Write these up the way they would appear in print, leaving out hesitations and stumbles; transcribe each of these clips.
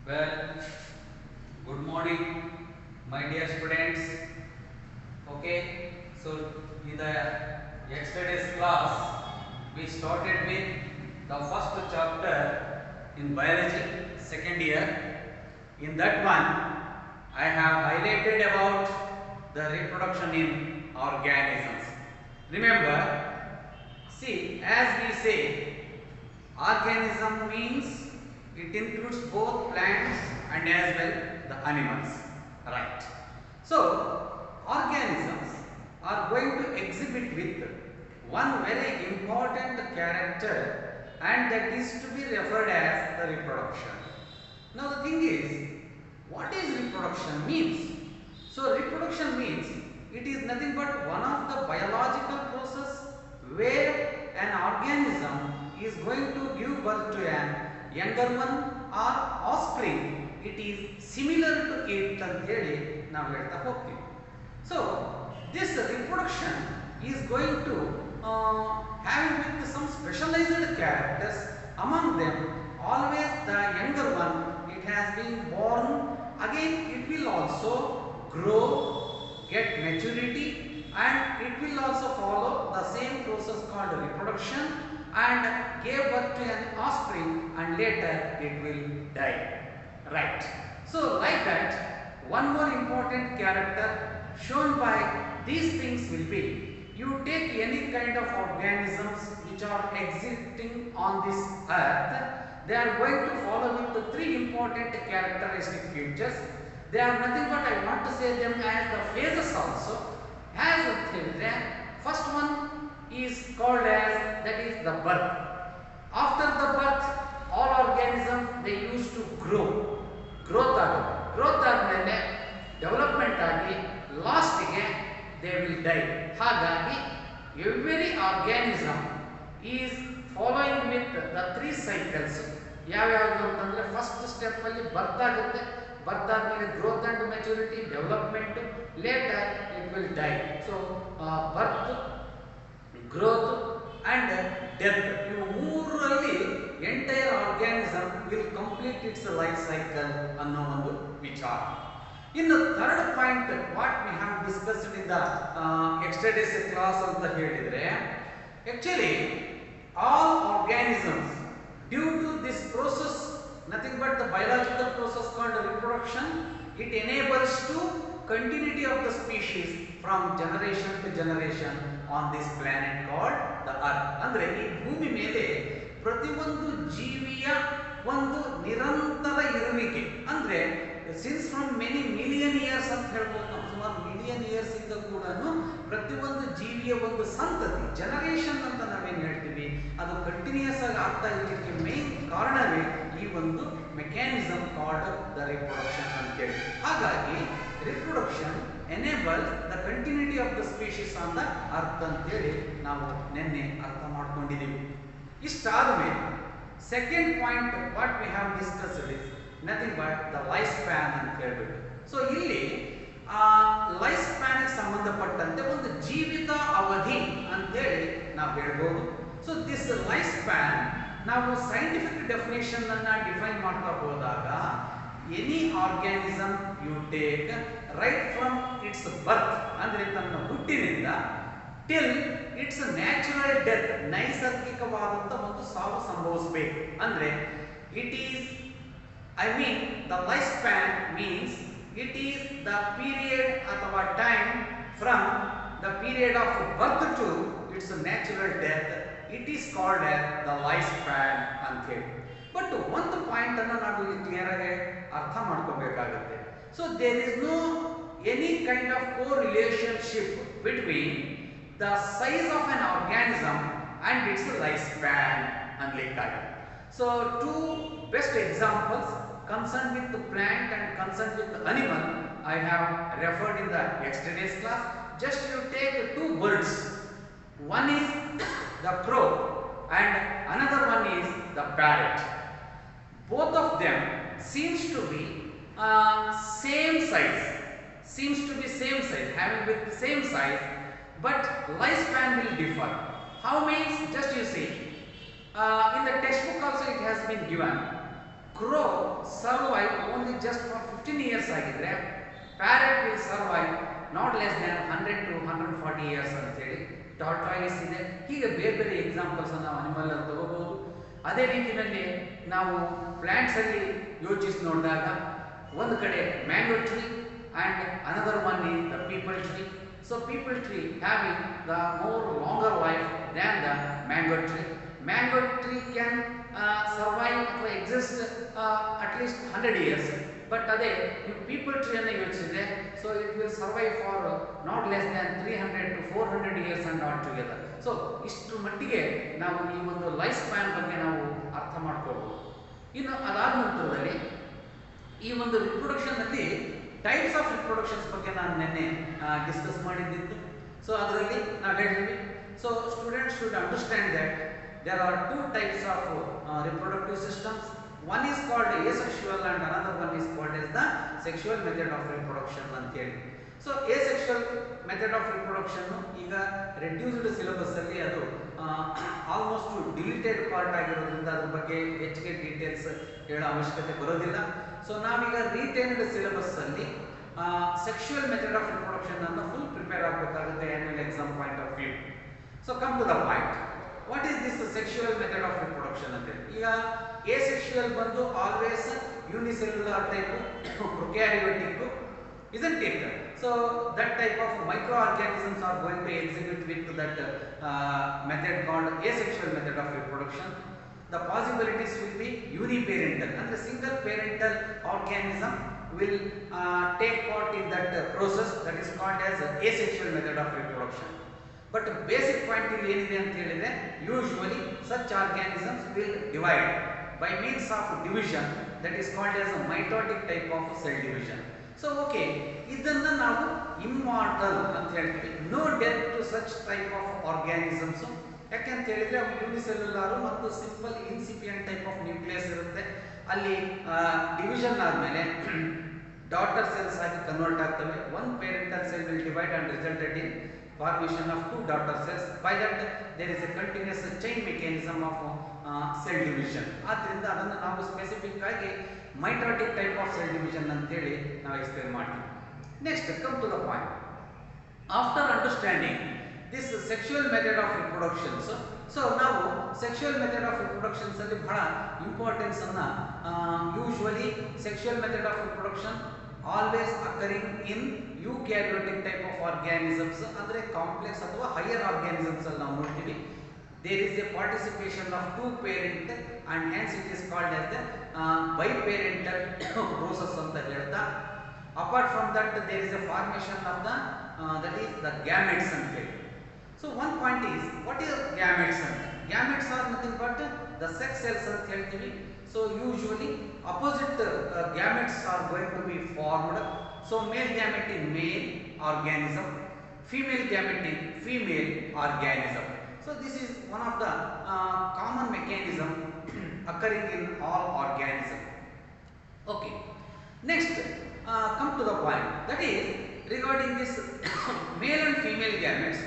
Well, good morning, my dear students. Okay, so in the yesterday's class, we started with the first chapter in biology, second year. In that one, I have highlighted about the reproduction in organisms. Remember, see, as we say, organism means it includes both plants and as well the animals, right? So, organisms are going to exhibit with one very important character, and that is to be referred as the reproduction. Now the thing is, what is reproduction means? So reproduction means it is nothing but one of the biological process where an organism is going to give birth to an younger one or offspring. It is similar to it ಅಂತ ಹೇಳಿ ನಾವು ಹೇಳ್ತಾ ಹೋಗ್ತೀವಿ. So this reproduction is going to have with some specialized characters. Among them, always the younger one, it has been born, again it will also grow, get maturity, and it will also follow the same process called reproduction and give birth to an offspring, and later it will die, right? So like that, one more important character shown by these things will be, you take any kind of organisms which are existing on this earth, they are going to follow with the three important characteristic features. They are nothing but, I want to say them as the phases also. As a theory, first one is called as, that is the birth. After the birth, all organisms they used to grow. Growth ಆದಮೇಲೆ development ಆಗಿ ಲಾಸ್ಟಿಗೆ they will die. ಹಾಗಾಗಿ every organism is following with the three cycles. ಯಾವ್ಯಾವುದು ಅಂತಂದ್ರೆ first step ಅಲ್ಲಿ ಬರ್ತ್ ಆಗುತ್ತೆ, birth ಆದ್ಮೇಲೆ growth and maturity, development, later it will die. So birth, growth and death, ಇವು ಮೂರರಲ್ಲಿ entire organism will complete its life cycle ಅನ್ನೋ ಒಂದು ವಿಚಾರ. ಇನ್ನು third point what we have discussed in the yesterday's class ಅಂತ ಹೇಳಿದ್ರೆ, actually all organisms due to this process, nothing but the biological process called reproduction, it enables to continuity of the species from generation to generation on this planet called the earth. ಅಂದ್ರೆ ಈ ಭೂಮಿ ಮೇಲೆ ಪ್ರತಿಯೊಂದು ಜೀವಿಯ ಒಂದು ನಿರಂತರ ಇರುವಿಕೆ, ಅಂದ್ರೆ since from many million years ಅಂತ ಹೇಳ್ಬೋದು ನಾವು, ಸುಮಾರು ಮಿಲಿಯನ್ ಇಯರ್ಸ್ ಇಂದ ಕೂಡ ಪ್ರತಿಯೊಂದು ಜೀವಿಯ ಒಂದು ಸಂತತಿ, ಜನರೇಷನ್ ಅಂತ ನಾವೇನು ಹೇಳ್ತೀವಿ, ಅದು ಕಂಟಿನ್ಯೂಸ್ ಆಗಿ ಆಗ್ತಾ ಇರಲಿಕ್ಕೆ ಮೇನ್ ಕಾರಣವೇ ಈ ಒಂದು ಮೆಕ್ಯಾನಿಸಮ್ ಕಾಲ್ಡ್ ದ ರಿಪ್ರೊಡಕ್ಷನ್ ಅಂತೇಳಿ. ಹಾಗಾಗಿ reproduction enable the continuity of the species ಅಂತ ಅರ್ಥ ಅಂತೇಳಿ ನಾವು ನಿನ್ನೆ ಅರ್ಥ ಮಾಡ್ಕೊಂಡಿದ್ದೀವಿ. ಇಷ್ಟಾದ ಮೇಲೆ second point what we have discussed is nothing but the life span ಅಂತ ಹೇಳ್ಬಿಟ್ಟು. ಸೊ ಇಲ್ಲಿ ಲೈಫ್ ಸ್ಪ್ಯಾನ್ ಸಂಬಂಧಪಟ್ಟಂತೆ ಒಂದು ಜೀವಿತ ಅವಧಿ ಅಂತೇಳಿ ನಾವು ಹೇಳ್ಬೋದು. ಸೊ ದಿಸ್ ಲೈಫ್ ಸ್ಪ್ಯಾನ್ ನಾವು ಸೈಂಟಿಫಿಕ್ ಡೆಫಿನೇಷನ್ ಅನ್ನ ಡಿಫೈನ್ ಮಾಡ್ತಾ ಹೋದಾಗ, any organism you take right from its birth, ಅಂದ್ರೆ ತನ್ನ ಹುಟ್ಟಿನಿಂದ ಟಿಲ್ ಇಟ್ಸ್ ನ್ಯಾಚುರಲ್ ಡೆತ್, ನೈಸರ್ಗಿಕವಾದಂತ ಒಂದು ಸಾವು ಸಂಭವಿಸಬೇಕು. ಅಂದ್ರೆ it is, I mean the lifespan means it is the period ಅಥವಾ time from the period of birth to its natural death. It is called as the lifespan ಅಂತ ಹೇಳಿ. But ಒಂದು point ಅನ್ನು ನಾವು ಇಲ್ಲಿ ಕ್ಲಿಯರ್ ಆಗಿ ಅರ್ಥ ಮಾಡ್ಕೋಬೇಕಾಗುತ್ತೆ. So there is no any kind of correlationship between the size of an organism and its lifespan ಅನ್ಲಿಕ್ಕಾಗುತ್ತೆ. So two best examples concerned with the plant and concerned with the animal I have referred in the yesterday's class. Just you take two birds, one is the crow and another one is the parrot. Both of them seems to be same size, having with the same size, but lifespan will differ. How means, just you see, in the textbook also it has been given, crow survive only just for 15 years ಆಗಿದ್ರೆ parrot will survive not less than 100 to 140 years ಅಂತೇಳಿ tortoise ಇದೆ. ಹೀಗೆ ಬೇರೆ ಬೇರೆ examples ನಾವು animal ಅಲ್ಲಿ ತಗೋಬಹುದು. ಅದೇ ರೀತಿಯಲ್ಲಿ ನಾವು ಪ್ಲಾಂಟ್ಸ್ ಅಲ್ಲಿ ಯೋಚಿಸಿ ನೋಡಿದಾಗ ಒಂದು ಕಡೆ mango tree and another one is the peepal tree. So peepal tree having the more longer life than the mango tree. Mango tree can survive or exist at least 100 years. But today you peepal tree anna yochide, so it will survive for not less than 300 to 400 years and all together. So ishtu mattige ನಾವು ಈ ಒಂದು life span ಬಗ್ಗೆ ನಾವು ಅರ್ಥ ಮಾಡ್ಕೊಳ್ಳಬಹುದು. ಇನ್ನು ಅದಾದ ನಂತರದಲ್ಲಿ ಈ ಒಂದು ರಿಪ್ರೊಡಕ್ಷನ್ ಅಲ್ಲಿ ಟೈಪ್ಸ್ ಆಫ್ ರಿಪ್ರೊಡಕ್ಷನ್ಸ್ ಬಗ್ಗೆ ನಾನು ನಿನ್ನೆ ಡಿಸ್ಕಸ್ ಮಾಡಿದ್ದಿತ್ತು. ಸೊ ಅದರಲ್ಲಿ ನಾವು ಹೇಳಿದ್ವಿ, so students should understand that there are two types of reproductive systems. One is called asexual and another one is called as the sexual method of reproduction ಅಂತ ಹೇಳಿ. So asexual method of reproduction ಈಗ reduced syllabus ಅಲ್ಲಿ ಅದು almost deleted part ಆಗಿರೋದ್ರಿಂದ ಅದ್ರ ಬಗ್ಗೆ ಹೆಚ್ಚಿಗೆ details ಹೇಳೋ ಅವಶ್ಯಕತೆ ಬರೋದಿಲ್ಲ. ಸೊ ನಾವೀಗ ರಿಟೈನ್ಡ್ ಸಿಲೆಬಸ್ ಅಲ್ಲಿ ಸೆಕ್ಷುವಲ್ ಮೆಥಡ್ ಆಫ್ ರಿಪ್ರೊಡಕ್ಷನ್ ಅನ್ನು ಫುಲ್ ಪ್ರಿಪೇರ್ ಆಗಬೇಕಾಗುತ್ತೆ annual exam point of view. So come to the point, what is this sexual method of reproduction ಅಂತ. ಈಗ asexual ಬಂದು always unicellular type prokaryotic, isn't it? So that type of microorganisms are going to exhibit with that method called asexual method of reproduction. The possibilities will be uniparental, and the single parental organism will take part in that process, that is called as asexual method of reproduction. But basic point ಇಲ್ಲಿ ಏನಿದೆ ಅಂತ ಹೇಳಿದ್ರೆ, usually such organisms will divide by means of division, that is called as a mitotic type of cell division. So okay, ಇದನ್ನ ನಾವು immortal ಅಂತ ಹೇಳ್ತೀವಿ. No death to such type of organisms. ಯಾಕೆಂತ ಹೇಳಿದ್ರೆ ಅವು ಯೂನಿಸೆಲ್ಯುಲಾರ್ ಮತ್ತು simple incipient type of nucleus ಇರುತ್ತೆ. ಅಲ್ಲಿ ಡಿವಿಷನ್ ಆದಮೇಲೆ ಡಾಟರ್ ಸೆಲ್ಸ್ ಆಗಿ ಕನ್ವರ್ಟ್ ಆಗ್ತವೆ. One parental cell will divide and resulted in formation of 2 daughter cells. By that there is a continuous chain mechanism of cell division. ಆದ್ದರಿಂದ ಅದನ್ನು ನಾವು specific ಆಗಿ mitotic type of cell division ಅಂತೇಳಿ ನಾವು explain ಮಾಡ್ತೀವಿ. Next come to the point. After understanding this sexual method of reproductions, so ನಾವು sexual method of reproductions ಅಲ್ಲಿ ಬಹಳ ಇಂಪಾರ್ಟೆನ್ಸ್ ಅನ್ನ usually sexual method of reproduction always occurring in eukaryotic type of organisms, ಅಂದ್ರೆ complex ಅಥವಾ higher organisms ಅಲ್ಲಿ ನಾವು ನೋಡ್ತೀವಿ. There is a participation of 2 parent and hence it is called as the biparental process anta helta. Apart from that there is a formation of the that is the gametes ante. So one point is, what is gametes ante? Gametes are nothing but the sex cells anta heltivi. So usually opposite gametes are going to be formed. So male gamete in male organism, female gamete in female organism. So this is one of the common mechanism occurring in all organisms. Okay. Next, come to the point. That is regarding this male and female gametes,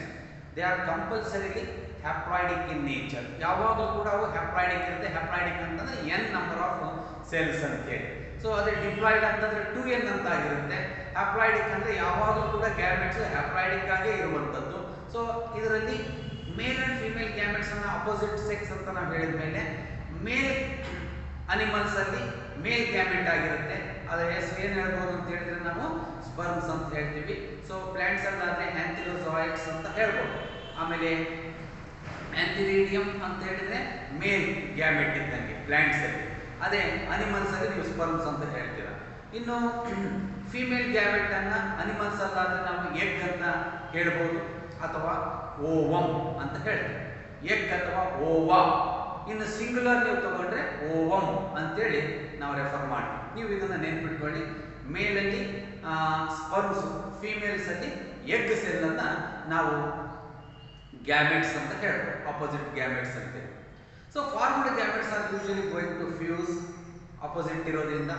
they are compulsorily haploidic in nature. ಯಾವಾಗಲೂ ಕೂಡ ಅವು haploidic ಇರುತ್ತೆ. haploidic ಅಂತಂದ್ರೆ n number of cells ಅಂತ ಹೇಳಿ. So ಅದೇ diploid ಅಂತಂದ್ರೆ 2n ಅಂತ ಆಗಿರುತ್ತೆ. haploidic ಅಂದ್ರೆ ಯಾವಾಗಲೂ ಕೂಡ gametes haploidic ಆಗೇ ಇರುವಂತದ್ದು. ಸೊ ಇದರಲ್ಲಿ ಮೇಲ್ ಅಂಡ್ ಫಿಮೇಲ್ ಗ್ಯಾಮೆಟ್ಸ್ ಅನ್ನ ಅಪೋಸಿಟ್ ಸೆಕ್ಸ್ ಅಂತ ನಾವು ಹೇಳಿದ ಮೇಲೆ, ಮೇಲ್ ಅನಿಮಲ್ಸ್ ಅಲ್ಲಿ ಮೇಲ್ ಗ್ಯಾಮೆಟ್ ಆಗಿರುತ್ತೆ. ಅದರ ಹೆಸರು ಏನು ಹೇಳ್ಬೋದು ಅಂತ ಹೇಳಿದ್ರೆ ನಾವು ಸ್ಪರ್ಮ್ಸ್ ಅಂತ ಹೇಳ್ತೀವಿ. ಸೊ ಪ್ಲಾಂಟ್ಸ್ ಅಲ್ಲಾದ್ರೆ ಆಂಥಿಲೋಜಾಯ್ಡ್ಸ್ ಅಂತ ಹೇಳ್ಬೋದು. ಆಮೇಲೆ ಆಂಥಿರಿಡಿಯಂ ಅಂತ ಹೇಳಿದ್ರೆ ಮೇಲ್ ಗ್ಯಾಮೆಟ್ ಇದ್ದಂಗೆ ಪ್ಲಾಂಟ್ಸ್ ಅಲ್ಲಿ. ಅದೇ ಅನಿಮಲ್ಸ್ ಅಲ್ಲಿ ನೀವು ಸ್ಪರ್ಮ್ಸ್ ಅಂತ ಹೇಳ್ತೀರಾ. ಇನ್ನು ಫಿಮೇಲ್ ಗ್ಯಾಮೆಟ್ ಅನ್ನ ಅನಿಮಲ್ಸ್ ಅಲ್ಲಾದ್ರೆ ನಾವು ಎಗ್ ಅಂತ ಹೇಳ್ಬೋದು ಅಥವಾ ಓವಮ್ ಅಂತ ಹೇಳ್ತೀವಿ. ಎಗ್ ಅಥವಾ ಓವಾ. ಇನ್ನು ಸಿಂಗುಲರ್ ನೀವು ತಗೊಂಡ್ರೆ ಓವಮ್ ಅಂತೇಳಿ ನಾವು ರೆಫರ್ ಮಾಡ್ತೀವಿ. ನೀವು ಇದನ್ನ ನೆನ್ಪಿಟ್ಕೊಳ್ಳಿ. ಮೇಲಲ್ಲಿ ಸ್ಪರ್ಮ್ಸ್, ಫೀಮೇಲ್ಸ್ ಅಲ್ಲಿ ಎಗ್ ಸೆಲ್ ಅನ್ನ ನಾವು ಗ್ಯಾಮೆಟ್ಸ್ ಅಂತ ಹೇಳ್ಬೋದು, ಅಪೋಸಿಟ್ ಗ್ಯಾಮೆಟ್ಸ್ ಅಂತ. So formed gametes are usually going to fuse opposite ಇರೋದ್ರಿಂದ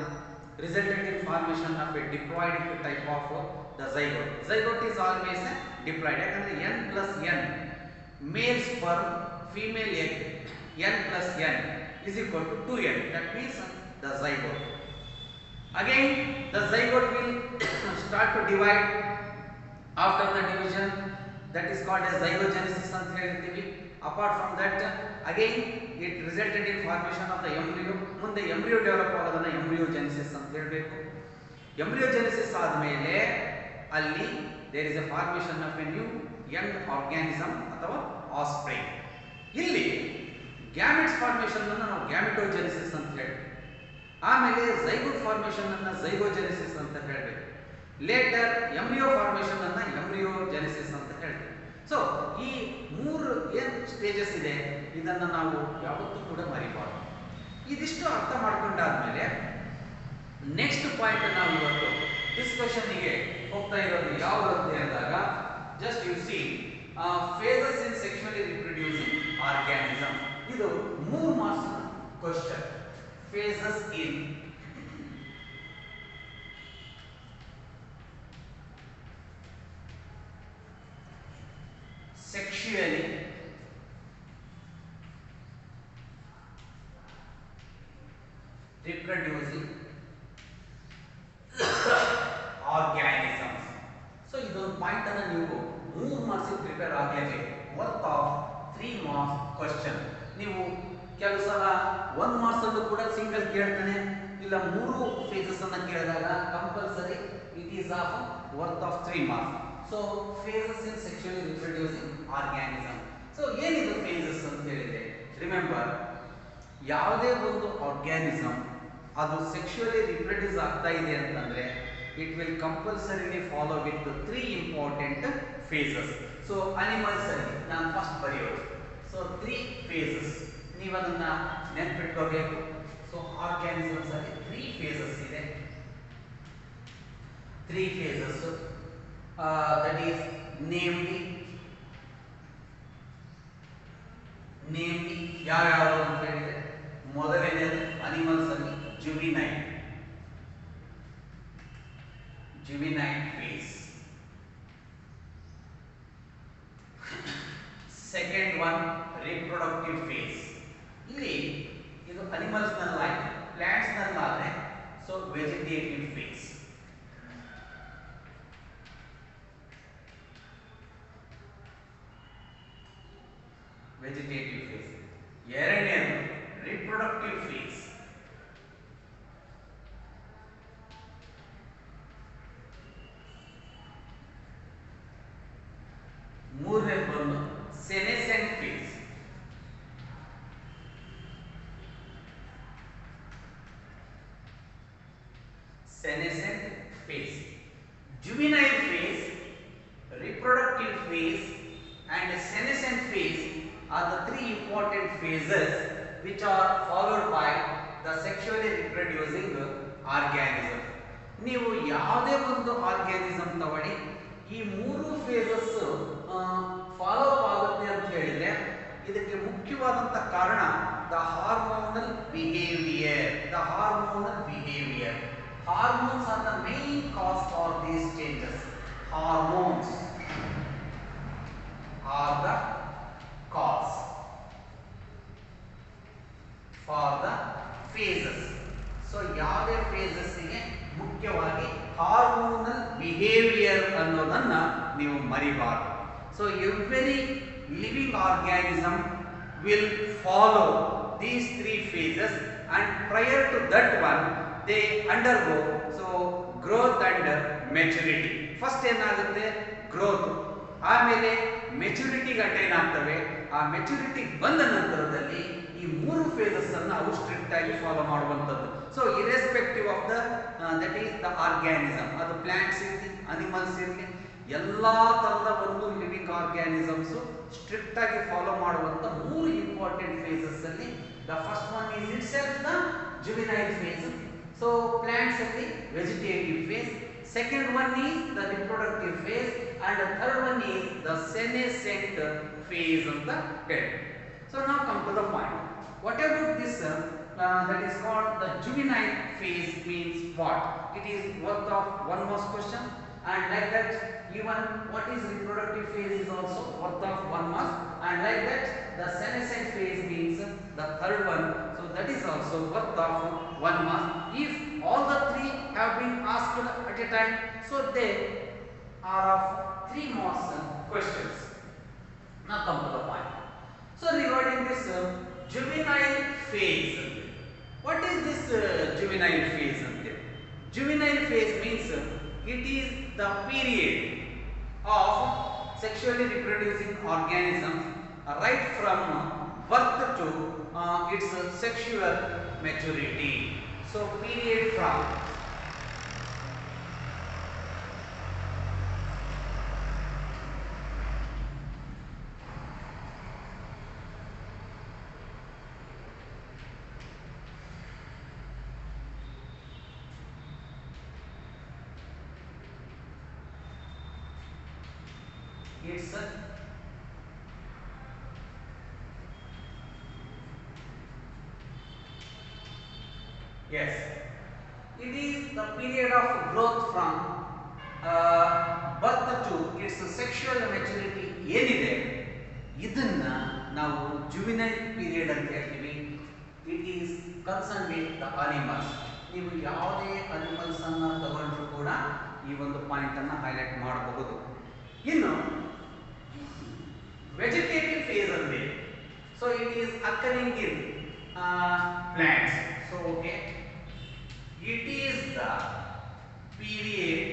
resulted in formation of a diploid type of the zygote. Zygote is always a diploid. ಯಾಕಂದ್ರೆ n plus n male sperm female egg n plus n is equal to 2n. That means the zygote. Again, the zygote will start to divide after the division, that is called as zygogenesis ಅಂತ ಹೇಳ್ತೀವಿ. Apart from that, again it resulted in formation of the embryo. ಮುಂದೆ embryo develop ಆಗೋದನ್ನ embryogenesis ಅಂತ ಹೇಳಬೇಕು. Embryogenesis ಆದಮೇಲೆ ಅಲ್ಲಿ there is a formation of a new young organism ಅಥವಾ offspring. ಇಲ್ಲಿ gametes formation ಅನ್ನು ನಾವು gametogenesis ಅಂತ ಹೇಳ್ತೀವಿ. ಆಮೇಲೆ zygote formation ಅನ್ನು zygogenesis ಅಂತ ಹೇಳಬೇಕು. ಲೇಟರ್ ಎಂಬ್ರಿಯೋ ಫಾರ್ಮೇಷನ್ ಅನ್ನ ಎಂಬ್ರಿಯೋಜೆನೆಸಿಸ್ ಅಂತ ಹೇಳ್ತೀವಿ. ಸೊ ಈ ಮೂರು ಏನು ಸ್ಟೇಜಸ್ ಇದೆ ಇದನ್ನು ನಾವು ಯಾವತ್ತೂ ಕೂಡ ಮರಿಬಾರ್ದು. ಇದಿಷ್ಟು ಅರ್ಥ ಮಾಡ್ಕೊಂಡಾದ್ಮೇಲೆ ನೆಕ್ಸ್ಟ್ ಪಾಯಿಂಟ್ ನಾವು ಇವತ್ತು ಡಿಸ್ಕಷನ್ಗೆ ಹೋಗ್ತಾ ಇರೋದು ಯಾವುದು ಅಂತ ಹೇಳಿದಾಗ, just U C phases in sexually reproducing organism. ಇದು 3 ಮಾರ್ಕ್ಸ್ ಕ್ವೆಶ್ಚನ್. ಫೇಸಸ್ ಇನ್ sexually reproducing organisms. So ಇದೊಂದು ಪಾಯಿಂಟ್ ಅನ್ನು ನೀವು 3 ಮಾರ್ಕ್ಸ್ ಪ್ರಿಪೇರ್ ಆಗಲೇಬೇಕು. Worth of 3 marks question. ನೀವು ಕೆಲವು ಸಲ 1 ಮಾರ್ಕ್ಸ್ ಅಲ್ಲೂ ಕೂಡ ಸಿಂಗಲ್ ಕೇಳ್ತಾನೆ, ಇಲ್ಲ 3 ಫೇಸಸ್ ಅನ್ನು ಕೇಳಿದಾಗ compulsory it is of worth of 3 marks. So phases in sexually reproducing organism. So ಏನಿದು ಫೇಸಸ್ ಅಂತ ಹೇಳಿದ್ರೆ, ರಿಮೆಂಬರ್, ಯಾವುದೇ ಒಂದು ಆರ್ಗ್ಯಾನಿಸಮ್ ಅದು ಸೆಕ್ಷುಯಲಿ ರಿಪ್ರೊಡ್ಯೂಸ್ ಆಗ್ತಾ ಇದೆ ಅಂತಂದ್ರೆ it will compulsorily follow with 3 important phases. So animals ಅಲ್ಲಿ ನಾನು ಫಸ್ಟ್ ಬರೆಯೋದು. ಸೊ 3 ಫೇಸಸ್ ನೀವು ಅದನ್ನ ನೆನಪಿಟ್ಕೋಬೇಕು. ಸೊ ಆರ್ಗ್ಯಾನಿಸಮ್ಸ್ ಅಲ್ಲಿ 3 ಫೇಸಸ್ ಇದೆ. 3 ಫೇಸಸ್. That is namely ಯಾವ್ಯಾವುದು ಅಂತ ಹೇಳಿದ್ರೆ, ಮೊದಲನೇದು ಅನಿಮಲ್ಸ್ ಅಲ್ಲಿ juvenile phase. Second one reproductive phase. ಇಲ್ಲಿ ಇದು ಅನಿಮಲ್ಸ್ ನಲ್ಲಾಯ್ತು, ಪ್ಲಾಂಟ್ಸ್ ನಲ್ಲಾದ್ರೆ so vegetative phase. Vegetative phase. ಎರಡನೇದು ರಿಪ್ರೊಡಕ್ಟಿವ್ ಫೇಸ್. ಮೂರನೇದು ಬಂದು senescent phase. Senescent phase. Juvenile phase, reproductive phase and senescent phase are the 3 important phases which are followed by the sexually reproducing organism. ನೀವು ಯಾವುದೇ ಒಂದು organism ತಗೊಳ್ಳಿ, ಈ 3 phases follow ಆಗುತ್ತೆ ಅಂತ ಹೇಳಿದ್ರೆ ಇದಕ್ಕೆ ಮುಖ್ಯವಾದಂತ ಕಾರಣ the hormonal behaviour. Hormones are the main cause for these changes. Hormones are the cause for the phases. So ಯಾವುದೇ phases ಗೆ ಮುಖ್ಯವಾಗಿ ಹಾರ್ಮೋನಲ್ ಬಿಹೇವಿಯರ್ ಅನ್ನೋದನ್ನ ನೀವು ಮರಿಬಾರದು. So every living organism will follow these 3 phases, and prior to that one they undergo so growth and maturity. First ಏನಾಗುತ್ತೆ growth, ಆಮೇಲೆ ಮೆಚುರಿಟಿಗೆ attain ಆಗ್ತವೆ. ಆ maturity ಬಂದ ನಂತರದಲ್ಲಿ ಈ 3 ಫೇಸಸ್ ಅನ್ನು ಅವು ಸ್ಟ್ರಿಕ್ಟ್ ಆಗಿ ಫಾಲೋ ಮಾಡುವಂಥದ್ದು. So irrespective of the that is the organism, ಅದು ಪ್ಲಾಂಟ್ಸ್ ಇರಲಿ ಅನಿಮಲ್ಸ್ ಇರಲಿ, ಎಲ್ಲಾ ತರದ ಒಂದು ಲಿವಿಂಗ್ ಆರ್ಗ್ಯಾನಿಸಮ್ಸ್ ಸ್ಟ್ರಿಕ್ಟ್ ಆಗಿ ಫಾಲೋ ಮಾಡುವಂತ 3 ಇಂಪಾರ್ಟೆಂಟ್ ಫೇಸಸ್ ಅಲ್ಲಿ the first one is itself the juvenile phase. So plants ಅಲ್ಲಿ vegetative phase, second one is the reproductive phase, and the third one is the senescent phase of the head. So now come to the point. What about this that is called the juvenile phase means what? It is worth of 1 marks question, and like that even what is reproductive phase is also worth of 1 mark, and like that the senescent phase means the third one. So that is also worth of 1 mark. If all the three have been asked at a time, so they are of 3 marks questions. Now come to the point. So regarding this juvenile phase, what is this juvenile phase? Juvenile phase means it is the period of sexually reproducing organisms right from birth to its sexual maturity. So period from its yes, it is the period of growth from birth to its sexual maturity ಏನಿದೆ ಇದನ್ನ ನಾವು juvenile period ಅಂತ ಹೇಳ್ತೀವಿ. It is concerned with the animals. ನೀವು ಯಾವುದೇ animals ಅನ್ನ ತಗೊಂಡ್ರು ಕೂಡ ಈ ಒಂದು ಪಾಯಿಂಟ್ ಅನ್ನ ಹೈಲೈಟ್ ಮಾಡಬಹುದು. ಇನ್ನು vegetative phase ಅಂದ್ರೆ so it is occurring in plants. So okay, it is the period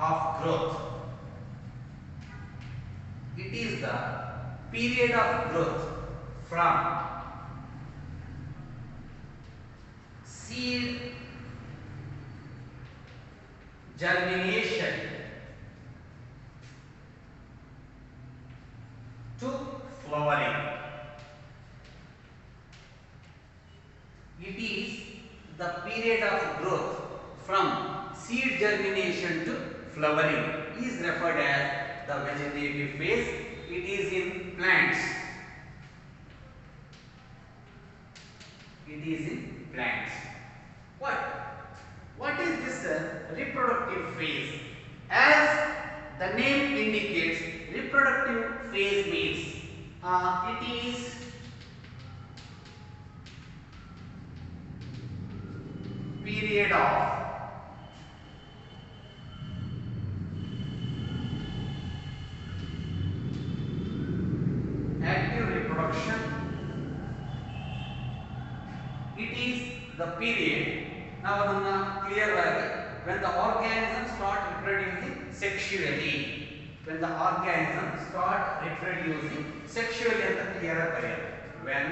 of growth. It is the period of growth from seed germination to flowering. It is the period of growth from seed germination to flowering is referred as the vegetative phase. It is in plants. It is in plants. What is this reproductive phase? As the name indicates, reproductive phase means it is period of active reproduction. It is the period, now adana clear agi, when the organisms start reproducing sexually. When the organisms start reproducing sexually anta clear agi, when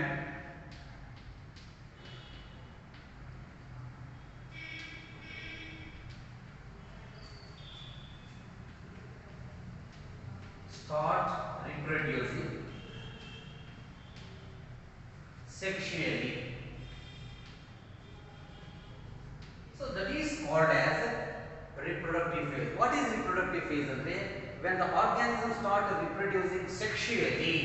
start reproducing sexually. So that is called as reproductive phase. What is reproductive phase? Andre when the organisms start reproducing sexually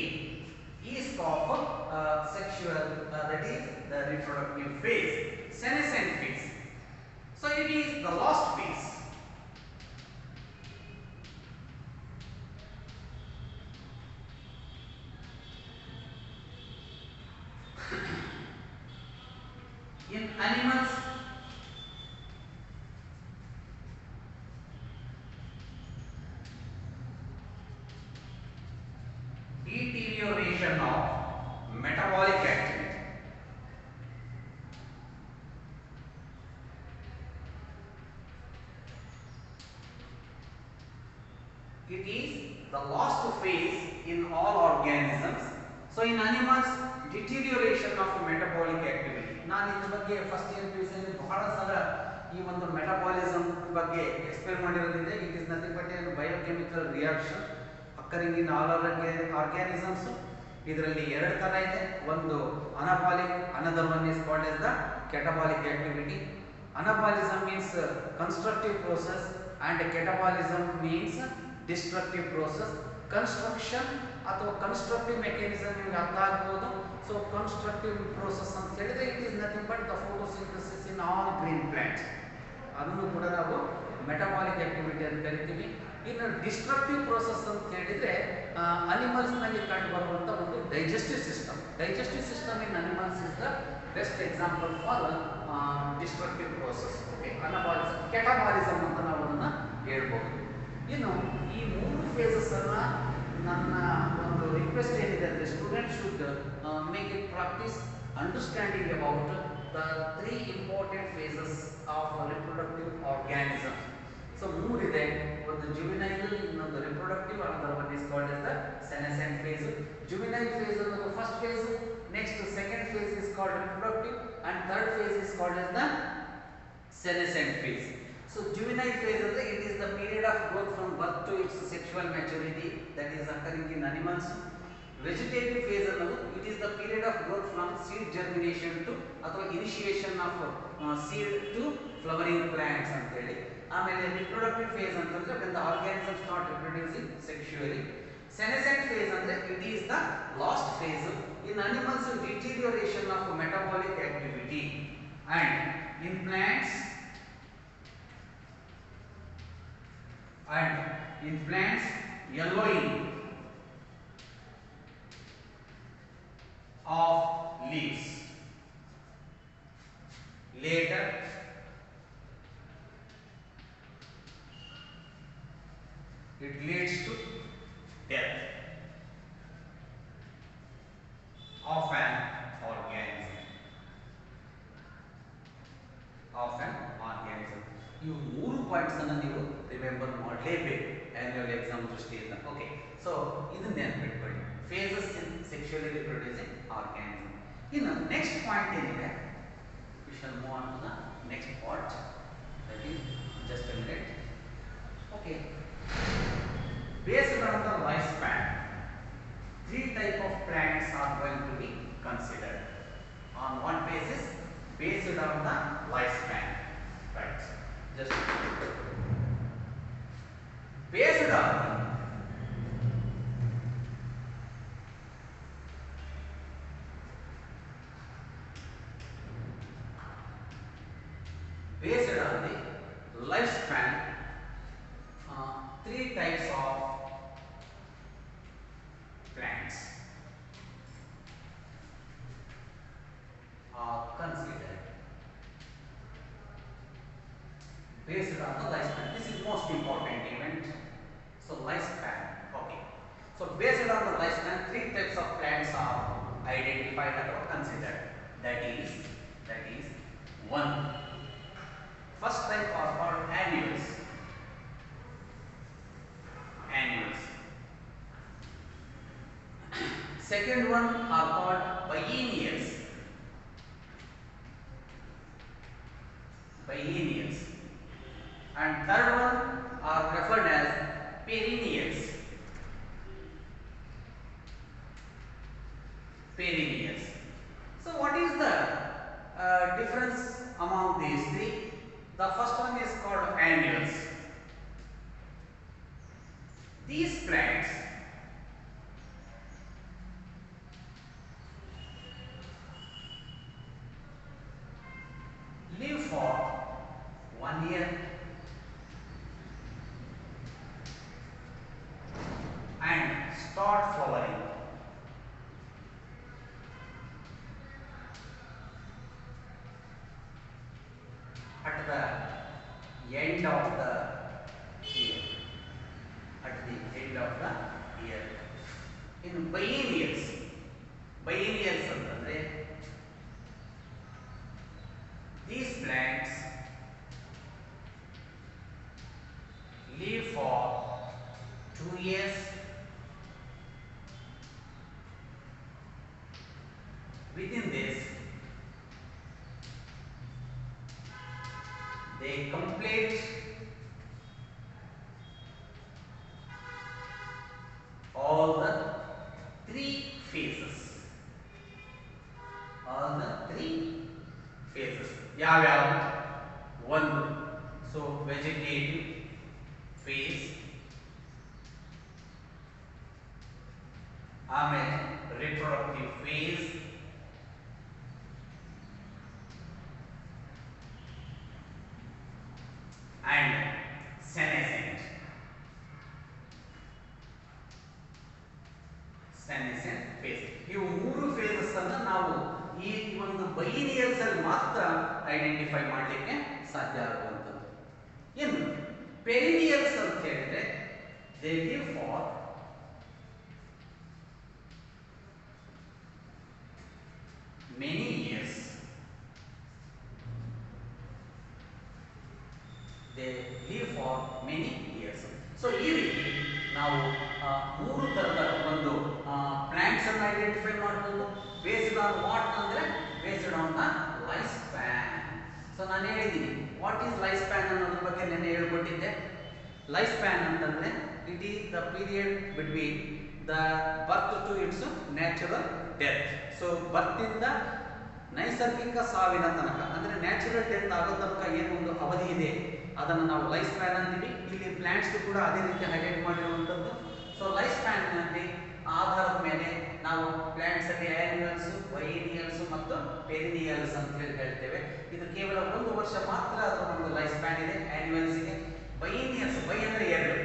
is of sexual that is the reproductive phase. Senescent phase, so it is the last phase. In animals, deterioration of metabolic activity. It is the last phase in all organisms. So in animals, deterioration of metabolic activity. ನಾನು ಇದ್ರ ಬಗ್ಗೆ first year PUC ಅಲ್ಲಿ ಬಹಳ ಸಲ ಈ ಒಂದು metabolism ಬಗ್ಗೆ explain ಮಾಡಿರೋದ್ರಿಂದ it is nothing but a biochemical reaction occurring in all organisms. ಇದರಲ್ಲಿ ಎರಡು ತರ ಇದೆ, ಒಂದು anabolic, another one is called as the catabolic activity. Anabolism means constructive process and catabolism means destructive process. Construction ಅಥವಾ constructive mechanism ನಿಮಗೆ ಅರ್ಥ ಆಗ್ಬೋದು. So constructive process ಅಂತ ಹೇಳಿದ್ರೆ it is nothing but the photosynthesis in all green plants. ಅದನ್ನು ಕೂಡ ನಾವು metabolic activity ಅಂತ ಕರಿತೀವಿ. ಇನ್ನು ಡಿಸ್ಟ್ರಕ್ಟಿವ್ ಪ್ರೋಸೆಸ್ ಅಂತ ಹೇಳಿದ್ರೆ ಅನಿಮಲ್ಸ್ ನಲ್ಲಿ ಕಂಡು ಬರುವಂತ ಒಂದು digestive system in animals is the best example for destructive process. Okay, anabolism, catabolism ಅಂತ ನಾವು ಅದನ್ನ ಹೇಳ್ಬೋದು. ಇನ್ನು ಈ ಮೂರು ಫೇಸಸ್ ಅನ್ನ ನನ್ನ ಒಂದು ರಿಕ್ವೆಸ್ಟ್ ಏನಿದೆ ಅಂದರೆ student should make it practice understanding about the 3 important phases of reproductive organism. So ಮೂರಿದೆ, ಒಂದು ಜುವಿನೈಲ್, ಇನ್ನೊಂದು reproductive, another one is called as the senescent phase. Juvenile phase ಅನ್ನೋದು first phase, next second phase is called reproductive, and third phase is called as the senescent phase. So juvenile phase ಅಂದ್ರೆ it is the period of growth from birth to its sexual maturity that is occurring in animals. Vegetative phase ಅನ್ನೋದು it is the period of growth from seed germination to ಅಥವಾ initiation of seed to flowering plants ಅಂತ ಹೇಳಿ. ಆಮೇಲೆ reproductive phase ಅಂತಂದ್ರೆ when the organisms start reproducing sexually. Senescent phase ಅಂದ್ರೆ it is the last phase in animals deterioration of metabolic activity, and in plants yellowing of leaves. Later it leads to death of an organism. You ಮೂರು points ಅನ್ನು ನೀವು remember ಮಾಡಲೇಬೇಕು annual exam ದೃಷ್ಟಿಯಿಂದ. Okay, so ಇದನ್ನ ನೆನಪಿಟ್ಕೊಳ್ಳಿ, phases in sexually reproducing organism. ಇನ್ನು next point ಏನಿದೆ, we shall move on to the next part, that is just a minute. Okay, based on the lifespan, 3 type of plants are going to be considered. On what basis? Based on the lifespan, right? Just based on the lifespan, 3 types of plants are considered based on the lifespan. This is most important event. So lifespan. Okay. So based on the lifespan, 3 types of plants are identified or considered. That is 1. First type are called annuals. Second one are called biennials. And third one are referred as perennials. So what is the difference among these 3? The first one is called annuals. These plants live for 1 year and start flowering at the end of the year. In biennials ಅಂತಂದ್ರೆ these plants live for 2 years within this they complete all the 3 phases. ಯಾವ್ಯಾವ? 1. So vegetative phase, ಆಮೇಲೆ reproductive phase, and senescent. Senescent phase. ಇವು ಮೂರು phases ಅನ್ನು ನಾವು ಈ ಒಂದು ಬೈನಿಯಲ್ಸ್ ಅಲ್ಲಿ ಮಾತ್ರ ಐಡೆಂಟಿಫೈ ಮಾಡಲಿಕ್ಕೆ ಸಾಧ್ಯ ಆಗುವಂಥದ್ದು. ಇನ್ನು ಪೆರಿನಿಯಲ್ಸ್ ಅಂತ ಹೇಳಿದ್ರೆ they live for many years. They live for many years. So ಈ ರೀತಿ ನಾವು ಮೂರು ತರದ ಒಂದು ಪ್ಲಾಂಟ್ಸ್ ಅನ್ನು ಐಡೆಂಟಿಫೈ ಮಾಡಬಹುದು. ಬೇಸ್ಡ್ ಆನ್ ವಾಟ್ ಅಂದ್ರೆ based on the life span. So ನಾನು ಹೇಳಿದ್ದೀನಿ ವಾಟ್ ಈಸ್ ಲೈಫ್ ಸ್ಪ್ಯಾನ್ ಅನ್ನೋದ್ರ ಬಗ್ಗೆ ನೆನ್ನೆ ಹೇಳ್ಕೊಟ್ಟಿದ್ದೆ. ಲೈಫ್ ಸ್ಪ್ಯಾನ್ ಅಂತಂದ್ರೆ it is the period between the birth to its natural death. So ಬರ್ತಿಂದ ನೈಸರ್ಗಿಕ ಸಾವಿನ ತನಕ ಅಂದ್ರೆ ನ್ಯಾಚುರಲ್ ಡೆತ್ ಆಗೋ ತನಕ ಏನು ಒಂದು ಅವಧಿ ಇದೆ ಅದನ್ನು ನಾವು ಲೈಫ್ ಸ್ಪ್ಯಾನ್ ಅಂತೀವಿ. ಇಲ್ಲಿ ಪ್ಲಾಂಟ್ಸ್ ಕೂಡ ಅದೇ ರೀತಿ ಹೈಲೈಟ್ ಮಾಡಿರುವಂಥದ್ದು. ಸೊ ಲೈಫ್ ಸ್ಪ್ಯಾನ್ ನಲ್ಲಿ ಆಧಾರದ ಮೇಲೆ ನಾವು ಪ್ಲಾಂಟ್ಸ್ ಅಲ್ಲಿ ಆನ್ಯುವಲ್ಸ್, ಬೈನಿಯಲ್ಸ್ ಮತ್ತು ಪೆರಿನಿಯಲ್ಸ್ ಅಂತ ಹೇಳ್ತೇವೆ. ಇದು ಕೇವಲ 1 ವರ್ಷ ಮಾತ್ರ ಅದರ ಒಂದು ಲೈಫ್ ಸ್ಪ್ಯಾನ್ ಇದೆ ಆನ್ಯುವಲ್ಸ್ಗೆ. ಬೈನಿಯಲ್ಸ್, ಬೈ ಅಂದ್ರೆ 2,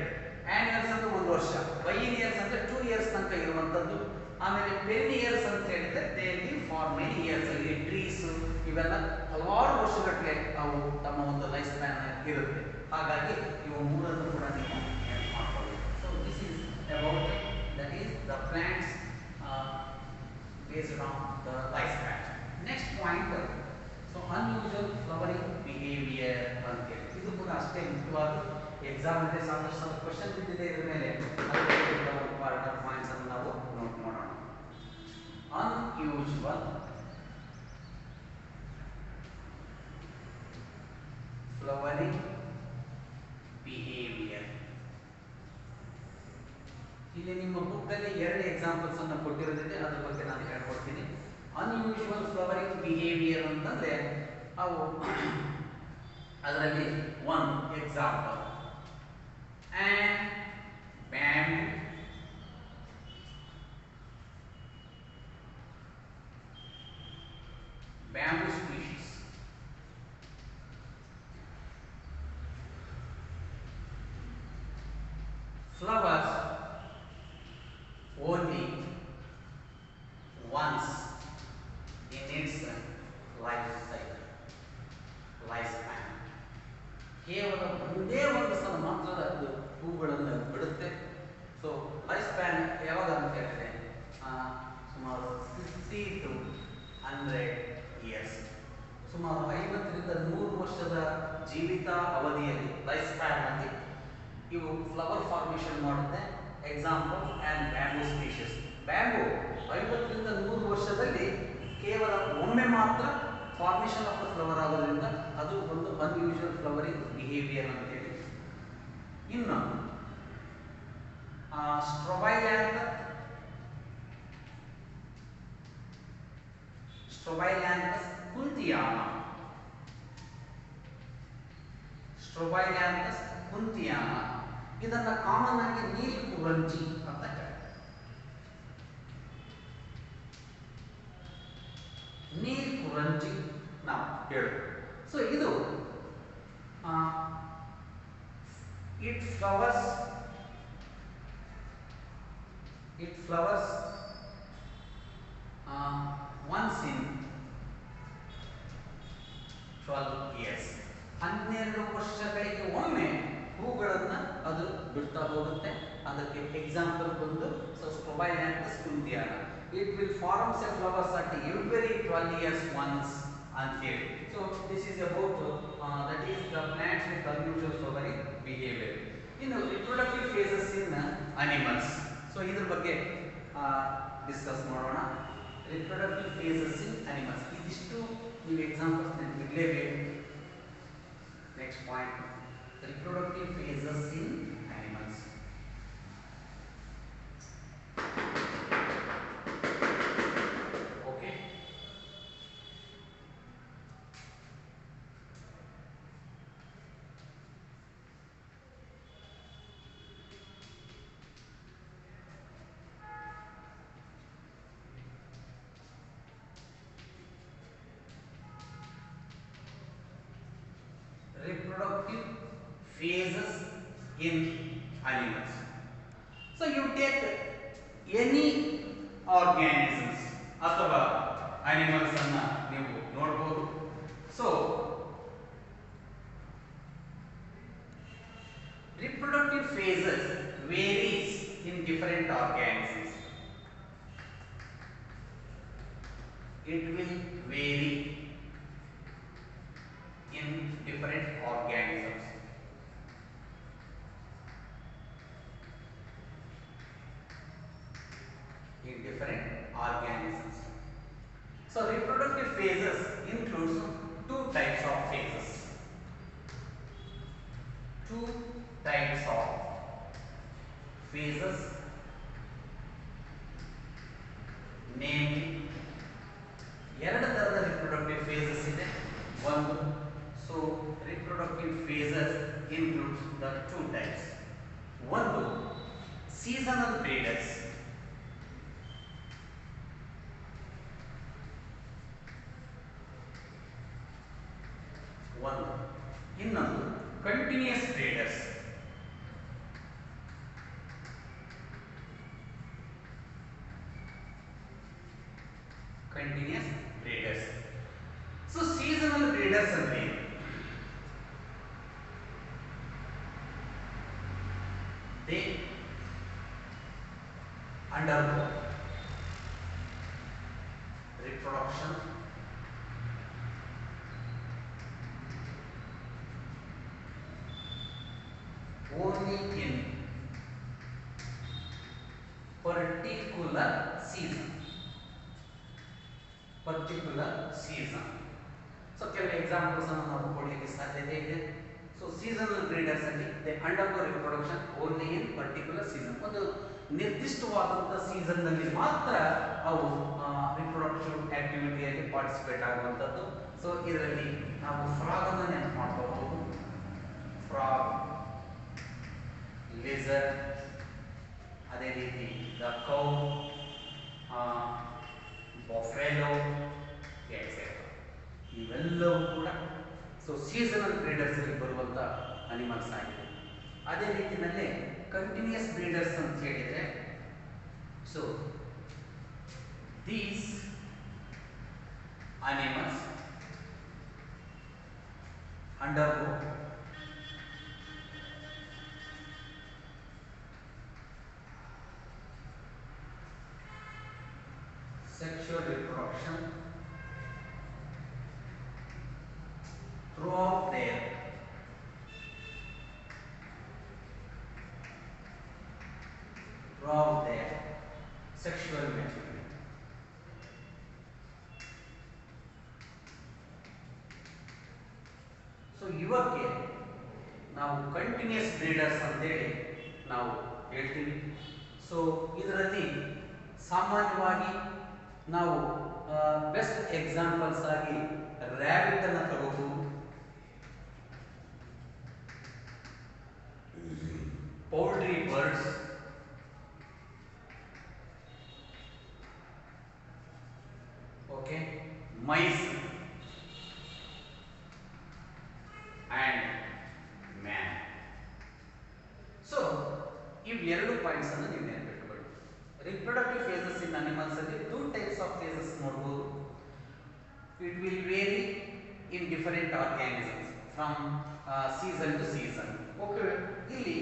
ಆನ್ಯುವಲ್ಸ್ ಅಂದ್ರೆ 1 ವರ್ಷ, ಬೈನಿಯಲ್ಸ್ ಅಂದ್ರೆ 2 ಇಯರ್ಸ್ ತನಕ ಇರುವಂಥದ್ದು. ಆಮೇಲೆ ಪೆರಿನಿಯಲ್ಸ್ ಅಂತ ಹೇಳಿದ್ರೆ they live for many years. ಅಲ್ಲಿ ಟ್ರೀಸ್ ಇವೆಲ್ಲ ಹಲವಾರು ವರ್ಷಗಟ್ಟಲೆ ಅವು ತಮ್ಮ ಒಂದು ಲೈಫ್ ಸ್ಪ್ಯಾನ್ ಇರುತ್ತೆ. ಹಾಗಾಗಿ ಇವು ಮೂರನ್ನು ಕೂಡ ನೀವು ನೆನಪು ಮಾಡ್ಕೊಳ್ಳಿ. So this is about that is the plants based on the life span. Next point, so unusual flowering behaviour ಅಂತ ಹೇಳಿ ಇದು ಕೂಡ ಅಷ್ಟೇ ಮುಖ್ಯವಾದ. ಎಕ್ಸಾಮ್ ಅಲ್ಲಿ ಸಾಕಷ್ಟು ಕ್ವಶನ್ ಬಿದ್ದಿದೆ ಇದ್ರ ಮೇಲೆ. ಅದರಿಂದ ಒಂದು ಪಾರ್ಟ್ ಆಫ್ ಪಾಯಿಂಟ್ಸ್ ಅನ್ನು ನಾವು ನೋಟ್ ಮಾಡೋಣ. Unusual flowering behaviour. ಇಲ್ಲಿ ನಿಮ್ಮ ಬುಕ್ ಅಲ್ಲಿ 2 ಎಕ್ಸಾಂಪಲ್ಸ್ ಅನ್ನು ಕೊಟ್ಟಿರೋದಿದೆ, ಅದ್ರ ಬಗ್ಗೆ ನಾನು ಹೇಳ್ಕೊಡ್ತೀನಿ. ಅನ್ಯೂಶುವಲ್ ಫ್ಲವರಿಂಗ್ ಬಿಹೇವಿಯರ್ ಅಂತಂದ್ರೆ ಅವು ಅದರಲ್ಲಿ 1 example and bamboo, bamboo species. Flowers only once in its life cycle, lifespan. ಕೇವಲ ಒಂದೇ ಒಂದು ಸಲ ಮಾತ್ರ ಅದು ಹೂಗಳನ್ನು ಬಿಡುತ್ತೆ. ಸೊ ಲೈಫ್ ಸ್ಪ್ಯಾನ್ ಯಾವಾಗ ಅಂತ ಹೇಳಿದ್ರೆ ಸುಮಾರು 50 to 100 ಇಯರ್ಸ್, ಸುಮಾರು 50 ರಿಂದ 100 ವರ್ಷದ ಜೀವಿತ ಅವಧಿಯಲ್ಲಿ ಲೈಫ್ ಸ್ಪ್ಯಾನ್ ಅಲ್ಲಿ ಇವು ಫ್ಲವರ್ ಫಾರ್ಮೇಷನ್ ಮಾಡುತ್ತೆ. Example and bamboo species. Bamboo 50 ರಿಂದ 100 ವರ್ಷದಲ್ಲಿ ಕೇವಲ ಒಮ್ಮೆ ಮಾತ್ರ ಫಾರ್ಮೇಷನ್ ಆಫ್ ದ ಫ್ಲವರ್ ಆಗೋದ್ರಿಂದ ಅದು ಒಂದು ಅನ್ಯೂಶುವಲ್ ಫ್ಲವರಿಂಗ್ ಬಿಹೇವಿಯರ್ ಅಂತೇಳಿ. ಇನ್ನು ಸ್ಟ್ರೊಬೈಲ್ಯಾಂಥಸ್ ಕುಂತಿಯಾನ. ಸ್ಟ್ರೊಬೈಲ್ಯಾಂಥಸ್ ಕುಂತಿಯಾನ ಇದನ್ನ ಕಾಮನ್ ಆಗಿ ನೀಲಿ ಕುರಂಜಿ ಅಂತ ಹೇಳ್ತಾರೆ. ನೀಲಿ ಕುರಂಜಿ ನಾವು ಹೇಳೋದು. ಸೊ ಇದು it flowers once in 12 years. 12 ವರ್ಷಗಳಿಗೆ ಒಮ್ಮೆ ಹೂಗಳನ್ನು ಅದು ಬಿಡ್ತಾ ಹೋಗುತ್ತೆ. ಅದಕ್ಕೆ ಎಕ್ಸಾಂಪಲ್ ಬಂದು ಸ್ಟ್ರೊಬೈಲ್ಯಾಂಥಸ್ ಕುಂತಿಯಾನ. It will form flowers at every 12 years once ಅಂತ ಹೇಳಿ. So this is about that is the plants with unusual flowering behavior. ಇನ್ನು reproductive phases in animals. So ಇದ್ರ ಬಗ್ಗೆ ಡಿಸ್ಕಸ್ ಮಾಡೋಣ. reproductive phases in animals. ಇದಿಷ್ಟು ನೀವು examples ನೆನಪಿಡಲೇಬೇಕು. Next point, reproductive phases in animals. Reproductive phases in animals. So you take any organisms ಅಥವಾ animals ಅನ್ನ ನೀವು ನೋಡಬಹುದು. So reproductive phases varies in different organisms. It will vary in different organisms. In different organisms. So reproductive phases includes two types of phases. Two types of phases, namely ಎರಡು ತರದ reproductive phases ಇದೆ. ಒಂದು, so reproductive phases includes the two types. ಒಂದು seasonal breeders, ಒಂದು. ಇನ್ನೊಂದು continuous breeders. Continuous breeders. So seasonal breeders ಅಂದ್ರೆ they undergo reproduction only in particular season. So ಕೆಲವು examples ಅನ್ನು ನಾವು ಕೊಡಲಿಕ್ಕೆ ಸಾಧ್ಯತೆ ಇದೆ. ಸೊ ಸೀಸನಲ್ ಬ್ರೀಡರ್ಸ್ ಅಲ್ಲಿ they undergo reproduction only in particular season. ಒಂದು ನಿರ್ದಿಷ್ಟವಾದಂತಹ ಸೀಸನ್ ನಲ್ಲಿ ಮಾತ್ರ ಅವು ರಿಪ್ರೊಡಕ್ಷನ್ ಆಕ್ಟಿವಿಟಿಯಲ್ಲಿ ಪಾರ್ಟಿಸಿಪೇಟ್ ಆಗುವಂಥದ್ದು. ಸೊ ಇದರಲ್ಲಿ ನಾವು ಫ್ರಾಗ್ ಅನ್ನು ನೆನಪು ಮಾಡ್ಕೋಬಹುದು. ಫ್ರಾಗ್, ಲಿಸರ್ಡ್, ಅದೇ ರೀತಿ ದ ಕೌ, ಬಫೆಲೋ ಎಕ್ಸೆಟ್ರಾ, ಇವೆಲ್ಲವೂ ಕೂಡ ಸೊ ಸೀಸನಲ್ ಬ್ರೀಡರ್ಸ್ ಅಲ್ಲಿ ಬರುವಂತ ಅನಿಮಲ್ಸ್ ಆಗಿದೆ. ಅದೇ ರೀತಿಯಲ್ಲಿ ಕಂಟಿನ್ಯೂಸ್ ಬ್ರೀಡರ್ಸ್ ಅಂತ ಹೇಳಿದ್ರೆ so these animals undergo sexual reproduction throughout their sexual maturity. So ಇವಕ್ಕೆ ನಾವು ಕಂಟಿನ್ಯೂಸ್ ಬ್ರೀಡರ್ಸ್ ಅಂತೇಳಿ ನಾವು ಹೇಳ್ತೀವಿ. ಸೊ ಇದರಲ್ಲಿ ಸಾಮಾನ್ಯವಾಗಿ ನಾವು ಬೆಸ್ಟ್ ಎಕ್ಸಾಂಪಲ್ಸ್ ಆಗಿ ರ್ಯಾಬಿಟ್ ಅನ್ನು ತಗೋಬಹುದು, poultry birds, okay, mice and man. So ಇವೆರಡು ಪಾಯಿಂಟ್ಸ್ ಅನ್ನು ನೀವು ನೆನಪಿಟ್ಟುಕೊಳ್ಳಿ. ರಿಪ್ರೊಡಕ್ಟಿವ್ ಫೇಸಸ್ ಇನ್ ಅನಿಮಲ್ಸ್ ಅಲ್ಲಿ ಟೂ ಟೈಪ್ಸ್ ಆಫ್ ಫೇಸಸ್ ನೋಡಬಹುದು. It will vary in different organisms from season to season. Okay, ಇಲ್ಲಿ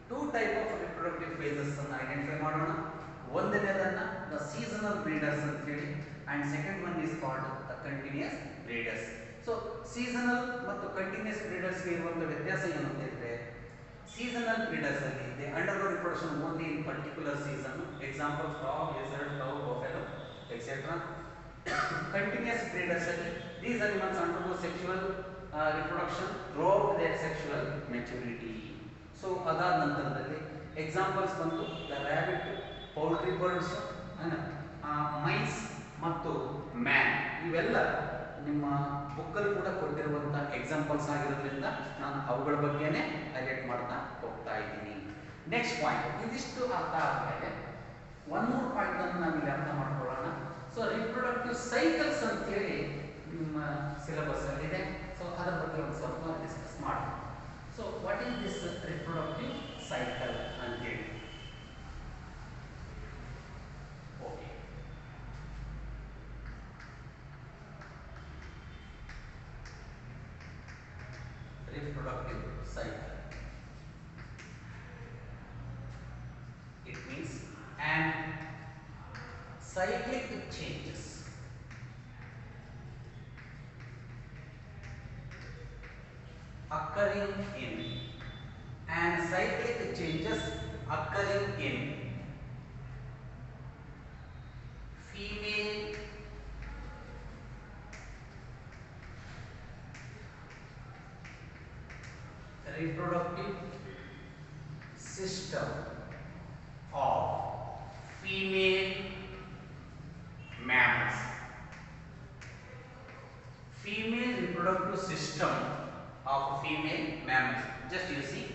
two type of reproductive phases ಅನ್ನು identify ಮಾಡೋಣ. ಒಂದನೇದನ್ನ ದ ಸೀಸನಲ್ ಬ್ರೀಡರ್ಸ್ ಅಂತ ಹೇಳಿ and second one is called the continuous breeders. So seasonal ಮತ್ತು continuous breeders ಇರುವಂತ ವ್ಯತ್ಯಾಸ ಏನು ಅಂತ ಹೇಳಿದ್ರೆ, ಸೀಸನಲ್ ಬ್ರೀಡರ್ಸ್ ಅಲ್ಲಿ they undergo reproduction only in particular season. Example frog, lizard, cow, buffalo etcetera. Continuous breeders ಅಲ್ಲಿ these animals undergo sexual reproduction throughout their sexual maturity. So ಅದಾದ ನಂತರದಲ್ಲಿ ಎಕ್ಸಾಂಪಲ್ಸ್ ಬಂತು the rabbit, poultry birds, mice ಮತ್ತು man. ಇವೆಲ್ಲ ನಿಮ್ಮ ಬುಕ್ಕಲ್ಲಿ ಕೂಡ ಕೊಟ್ಟಿರುವಂತಹ ಎಕ್ಸಾಂಪಲ್ಸ್ ಆಗಿರೋದ್ರಿಂದ ನಾನು ಅವುಗಳ ಬಗ್ಗೆನೇ ಹೈಲೈಟ್ ಮಾಡ್ತಾ ಹೋಗ್ತಾ ಇದ್ದೀನಿ. ನೆಕ್ಸ್ಟ್ ಪಾಯಿಂಟ್, ಇದಿಷ್ಟು ಅರ್ಥ ಆದಮೇಲೆ ಒನ್ ಮೂರ್ ಪಾಯಿಂಟ್ ಅನ್ನು ನಾವಿಲ್ಲಿ ಅರ್ಥ ಮಾಡ್ಕೊಳ್ಳೋಣ. ಸೊ ರಿಪ್ರೊಡಕ್ಟಿವ್ ಸೈಕಲ್ಸ್ ಅಂತೇಳಿ ನಿಮ್ಮ ಸಿಲೆಬಸ್ ಅಲ್ಲಿದೆ. ಸೊ ಅದರ ಬಗ್ಗೆ ಒಂದು ಸ್ವಲ್ಪ ಡಿಸ್ಕಸ್ ಮಾಡೋಣ. So what is this reproductive cycle ಅಂತೇಳಿ? Okay, reproductive cycle. It means and cyclic changes occurring in and cyclic changes occurring in female reproductive system of female mammals. Female reproductive system of female mammals. Just you see,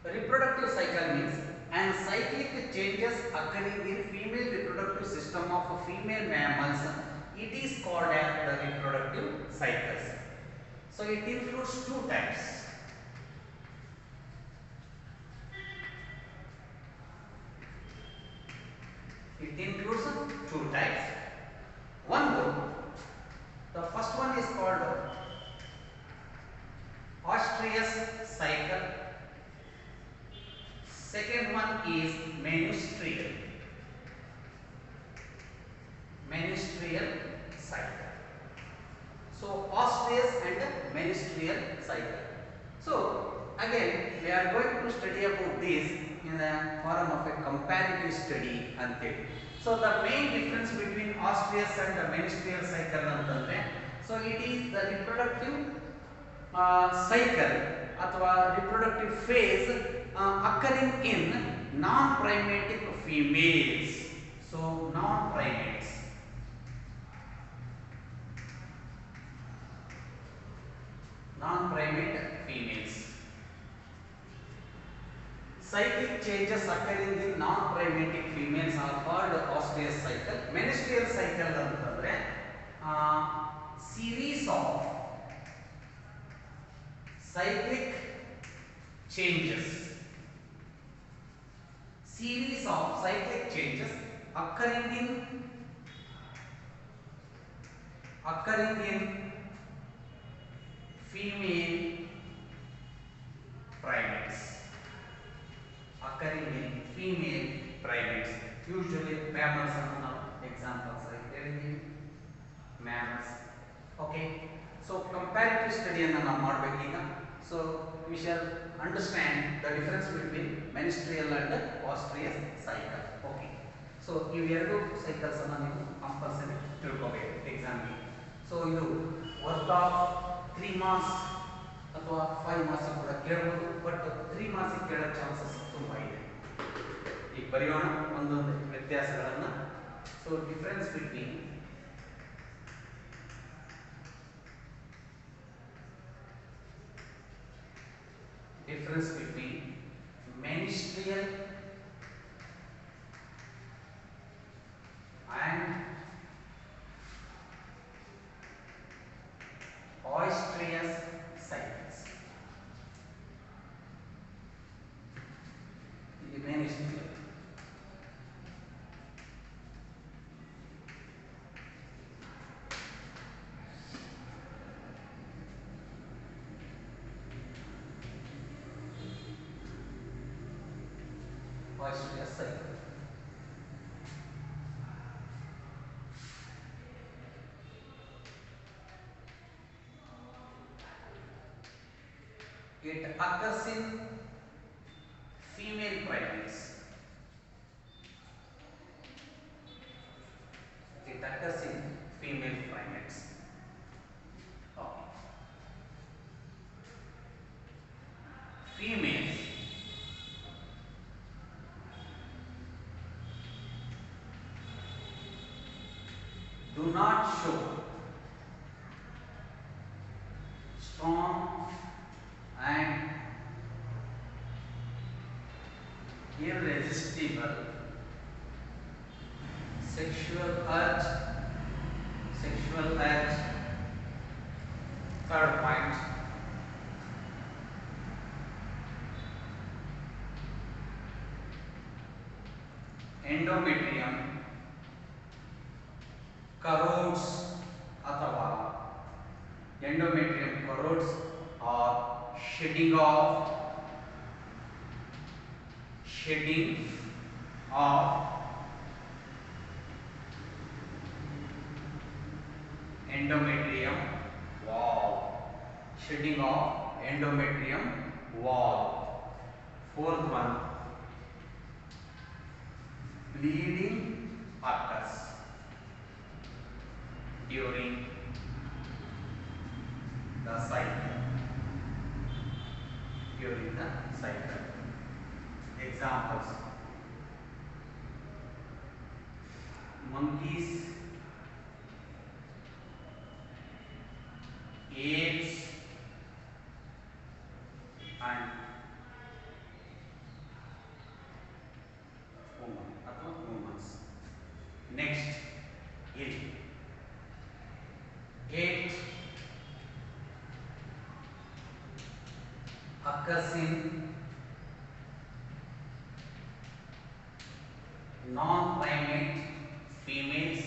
reproductive cycle means and cyclic changes occurring in female reproductive system of female mammals. It is called as the reproductive cycles. So it includes two types. It includes two types. One group. The first one is called Oestrus cycle. Second one is menstrual. Menstrual cycle. So Oestrus and menstrual cycle. So again we are going to study about this in the form of a comparative study until. So the main difference between Oestrus and the menstrual cycle antandre, so it is the reproductive cycle athwa reproductive phase occurring in non-primatic females. So non-primates. Non-primate females. Cyclic changes occurring in non-primatic females are called Oestrus cycle. Menstrual cycle antandre series of cyclic changes. Series of cyclic changes occurring in female primates. Occurring in female primates. Usually mammals are examples like telling you mammals. Okay. So comparative study anna ನಾವು ಮಾಡಬೇಕು ಈಗ. So we shall understand the difference between menstrual and Oestrus cycle. Okay. So ಇವೆರಡು cycles ಅನ್ನು ನೀವು compulsory ತಿಳ್ಕೋಬೇಕು exam ಗೆ. So ಇದು worth of 3 marks ಅಥವಾ 5 marks ಕೂಡ ಕೇಳಬಹುದು, ಬಟ್ 3 marks ಕೇಳೋ ಚಾನ್ಸಸ್ ತುಂಬಾ ಇದೆ. ಈಗ ಬರೆಯೋಣ ಒಂದೊಂದು ವ್ಯತ್ಯಾಸಗಳನ್ನು. So difference between menstrual and Oestrus cycles. The menstrual. Oestrus cycle. It occurs in female primates. It occurs in female primates. Okay. Females do not show strong and irresistible sexual urge. Third point, endometrium corrodes ಅಥವಾ endometrium corrodes or shedding of endometrium wall. Shedding of endometrium wall. Fourth one, bleeding occurs during the cycle. Examples: monkeys, apes, and humans. Next, it occurs in non-primate females,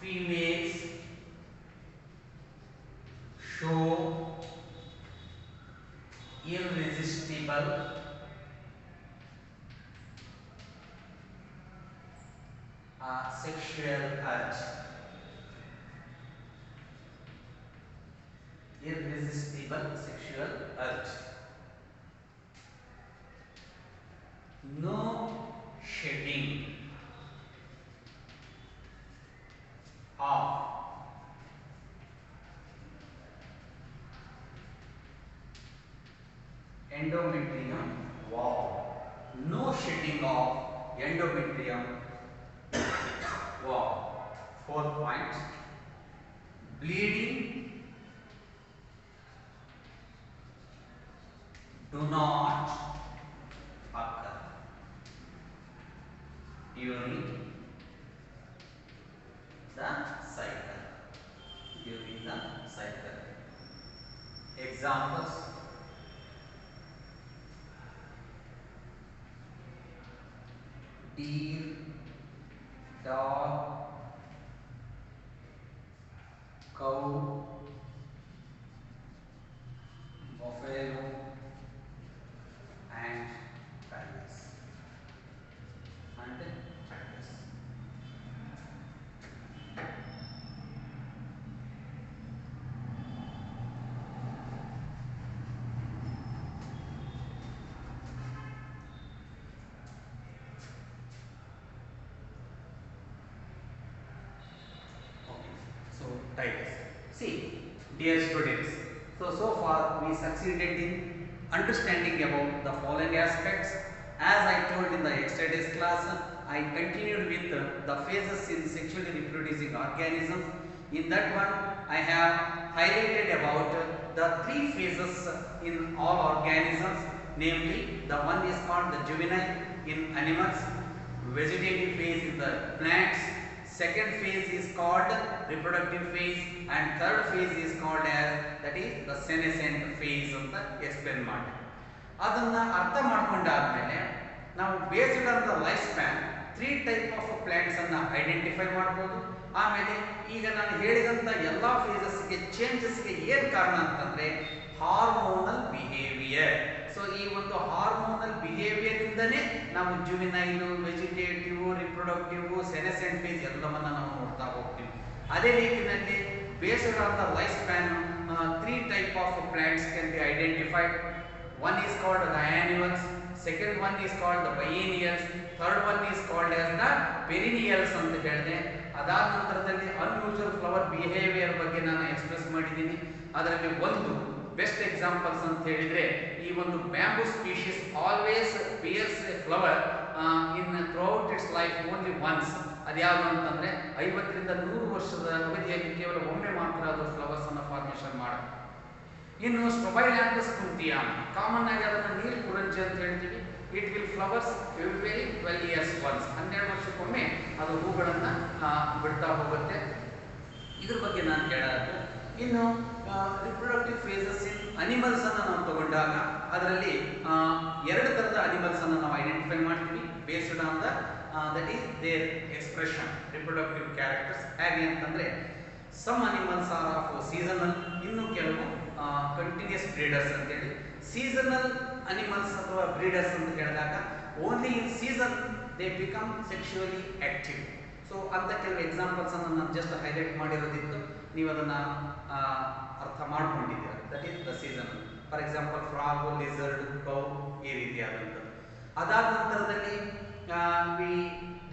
females show irresistible sexual urge. No shedding of endometrium wall. No shedding of endometrium wall. Fourth point, bleeding do not occur during the cycle. Examples: deer, dog, cow, buffalo, and tigers. Tigers. See, dear students, so far we succeeded in understanding about the following aspects. As I told in the yesterday's class, I continued with the phases in sexually reproducing organisms. In that one, I have highlighted about the 3 phases in all organisms, namely the one is called the juvenile in animals, vegetative phase in the plants, second phase is called reproductive phase, and third phase is called as that is the senescent phase ಅಂತ explain ಮಾಡಿ. ಅದನ್ನ ಅರ್ಥ ಮಾಡ್ಕೊಂಡಾದ್ಮೇಲೆ ನಾವು based on the life span 3 type of plants ಅನ್ನ identify ಮಾಡಬಹುದು. ಆಮೇಲೆ ಈಗ ನಾನು ಹೇಳಿದಂತ ಎಲ್ಲಾ ಫೇಸಸ್ ಗೆ ಚೇಂಜಸ್ ಗೆ ಏನು ಕಾರಣ ಅಂತಂದ್ರೆ ಹಾರ್ಮೋನಲ್ ಬಿಹೇವಿಯರ್. ಸೊ ಈ ಒಂದು ಹಾರ್ಮೋನಲ್ ಬಿಹೇವಿಯರ್ ಇಂದನೇ ನಾವು ಜುವೆನೈಲ್, ವೆಜಿಟೇಟಿವ್, ರಿಪ್ರೊಡಕ್ಟಿವ್, ಸೆನೆಸೆಂಟ್ ಫೇಸ್ ಎಲ್ಲವನ್ನ ನಾವು ನೋಡ್ತಾ ಹೋಗ್ತೀವಿ. ಅದೇ ರೀತಿಯಲ್ಲಿ based on the life span 3 type of plants can be identified. One is called the annuals, second one is called the biennials, third one is called as the perennials ಅಂತ ಹೇಳಿದೆ. ಅದಾದ ನಂತರದಲ್ಲಿ ಅನ್ಯೂಜುವಲ್ ಫ್ಲವರ್ ಬಿಹೇವಿಯರ್ ಬಗ್ಗೆ ನಾನು express ಮಾಡಿದ್ದೀನಿ. ಅದರಲ್ಲಿ ಒಂದು best examples ಅಂತ ಹೇಳಿದ್ರೆ ಈ ಒಂದು bamboo species always bears a flower in throughout its life only once. ಅದ್ಯಾವುದು ಅಂತಂದ್ರೆ 50 ರಿಂದ 100 ವರ್ಷದ ಅವಧಿಯಲ್ಲಿ ಕೇವಲ ಒಮ್ಮೆ ಮಾತ್ರ ಅದು ಫ್ಲವರ್ಸ್ ಅನ್ನು ಫಾರ್ಮೇಷನ್ ಮಾಡುತ್ತೆ. ಇನ್ನು ಸ್ಟ್ರೊಬೈಲ್ಯಾಂಥಸ್ ಕುಂತಿಯಾ ಕಾಮನ್ ಆಗಿ ಅದನ್ನು ನೀಲ್ ಕುರಂಜಿ ಅಂತ ಹೇಳ್ತೀವಿ. It will flowers every 12 years once, 12 ವರ್ಷಕ್ಕೊಮ್ಮೆ ಅದು ಹೂಗಳನ್ನು ಬಿಡ್ತಾ ಹೋಗುತ್ತೆ. ಇದ್ರ ಬಗ್ಗೆ ನಾನು ಹೇಳೋದು. ಇನ್ನು ರಿಪ್ರೊಡಕ್ಟಿವ್ ಫೇಸಸ್ ಇನ್ ಅನಿಮಲ್ಸ್ ಅನ್ನು ನಾವು ತಗೊಂಡಾಗ ಅದರಲ್ಲಿ 2 ಥರದ ಅನಿಮಲ್ಸ್ ಅನ್ನು ನಾವು ಐಡೆಂಟಿಫೈ ಮಾಡ್ತೀವಿ based on the that is their expression reproductive characters. ಹೇಗೆ ಅಂತಂದರೆ some animals are of seasonal, ಇನ್ನು ಕೆಲವು ಕಂಟಿನ್ಯೂಸ್ ಬ್ರೀಡರ್ಸ್ ಅಂತೇಳಿ. ಸೀಸನಲ್ ಅನಿಮಲ್ಸ್ ಅಥವಾ ಬ್ರೀಡರ್ಸ್ ಅಂತ ಹೇಳಿದಾಗ only in season they become sexually active. So ಅಂತ ಕೆಲವು ಎಕ್ಸಾಂಪಲ್ಸ್ ಅನ್ನು ನಾನು ಜಸ್ಟ್ ಹೈಲೈಟ್ ಮಾಡಿರೋದಿತ್ತು, ನೀವು ಅದನ್ನು ಅರ್ಥ ಮಾಡ್ಕೊಂಡಿದ್ದೀರ. That is the season. For example frog, lizard, cow, ಈ ರೀತಿಯಾದಂಥದ್ದು. ಅದಾದ ನಂತರದಲ್ಲಿ we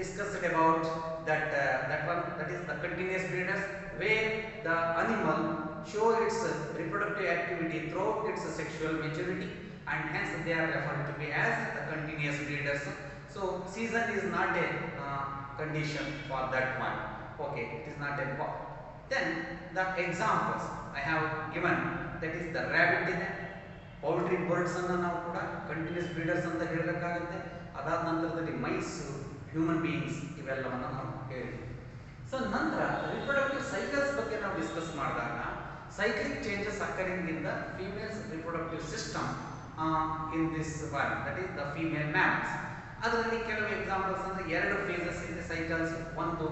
discussed about that one, that is the continuous breeders, where the animal show its reproductive activity throughout its sexual maturity, and hence they are referred to be as the continuous breeders. So season is not a condition for that one. Okay, it is not a part. Then the examples I have given, that is the rabbit ಇದೆ, poultry birds ಅನ್ನು ನಾವು ಕೂಡ continuous breeders ಅಂತ ಹೇಳಬೇಕಾಗುತ್ತೆ. ಅದಾದ ನಂತರದಲ್ಲಿ mice, human beings, ಇವೆಲ್ಲವನ್ನು ನಾವು ಹೇಳಿದ್ವಿ. ಸೊ ನಂತರ ರಿಪ್ರೊಡಕ್ಟಿವ್ ಸೈಕಲ್ಸ್ ಬಗ್ಗೆ ನಾವು ಡಿಸ್ಕಸ್ ಮಾಡಿದಾಗ cyclic changes occurring in the females reproductive system in this one, that is the female mammals. ಅದರಲ್ಲಿ ಕೆಲವು ಎಕ್ಸಾಂಪಲ್ಸ್ ಅಂದರೆ 2 ಫೇಸಸ್ ಇದೆ ಸೈಕಲ್ಸ್. ಒಂದು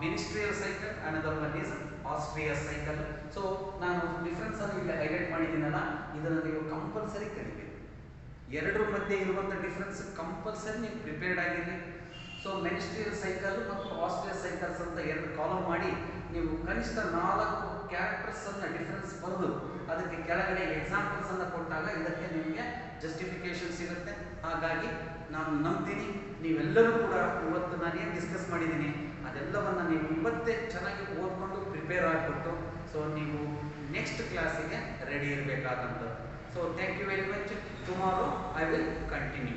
menstrual cycle, another one is oestrous cycle. So ನಾನು ಡಿಫ್ರೆನ್ಸ್ ಅನ್ನು ಇಲ್ಲಿ ಹೈಲೈಟ್ ಮಾಡಿದ್ದೀನಲ್ಲ, ಇದನ್ನು ನೀವು ಕಂಪಲ್ಸರಿ ಕಲಿಬೇಕು. ಎರಡರ ಮಧ್ಯೆ ಇರುವಂಥ ಡಿಫ್ರೆನ್ಸ್ ಕಂಪಲ್ಸರಿ ನೀವು ಪ್ರಿಪೇರ್ಡ್ ಆಗಿರಲಿ. ಸೊ ಮಿನಿಸ್ಟ್ರಿಯಲ್ ಸೈಕಲ್ ಮತ್ತು ಆಸ್ಟ್ರಿಯಸ್ ಸೈಕಲ್ಸ್ ಅಂತ 2 ಕಾಲಮ್ ಮಾಡಿ ನೀವು ಕನಿಷ್ಠ 4 ಕ್ಯಾರೆಕ್ಟರ್ಸ್ ಅನ್ನು ಡಿಫ್ರೆನ್ಸ್ ಬರೆದು ಅದಕ್ಕೆ ಕೆಳಗಡೆ ಎಕ್ಸಾಂಪಲ್ಸ್ ಅನ್ನು ಕೊಟ್ಟಾಗ ಇದಕ್ಕೆ ನಿಮಗೆ ಜಸ್ಟಿಫಿಕೇಶನ್ ಸಿಗುತ್ತೆ. ಹಾಗಾಗಿ ನಾನು ನಂಬ್ತೀನಿ ನೀವೆಲ್ಲರೂ ಕೂಡ ಇವತ್ತು ನಾನೇನು ಡಿಸ್ಕಸ್ ಮಾಡಿದ್ದೀನಿ ಅದೆಲ್ಲವನ್ನು ನೀವು ಇವತ್ತೇ ಚೆನ್ನಾಗಿ ಓದ್ಕೊಂಡು ಪ್ರಿಪೇರ್ ಆಗಿಬಿಟ್ಟು ಸೊ ನೀವು ನೆಕ್ಸ್ಟ್ ಕ್ಲಾಸಿಗೆ ರೆಡಿ ಇರಬೇಕಾದಂಥದ್ದು. So thank you very much. Tomorrow I will continue.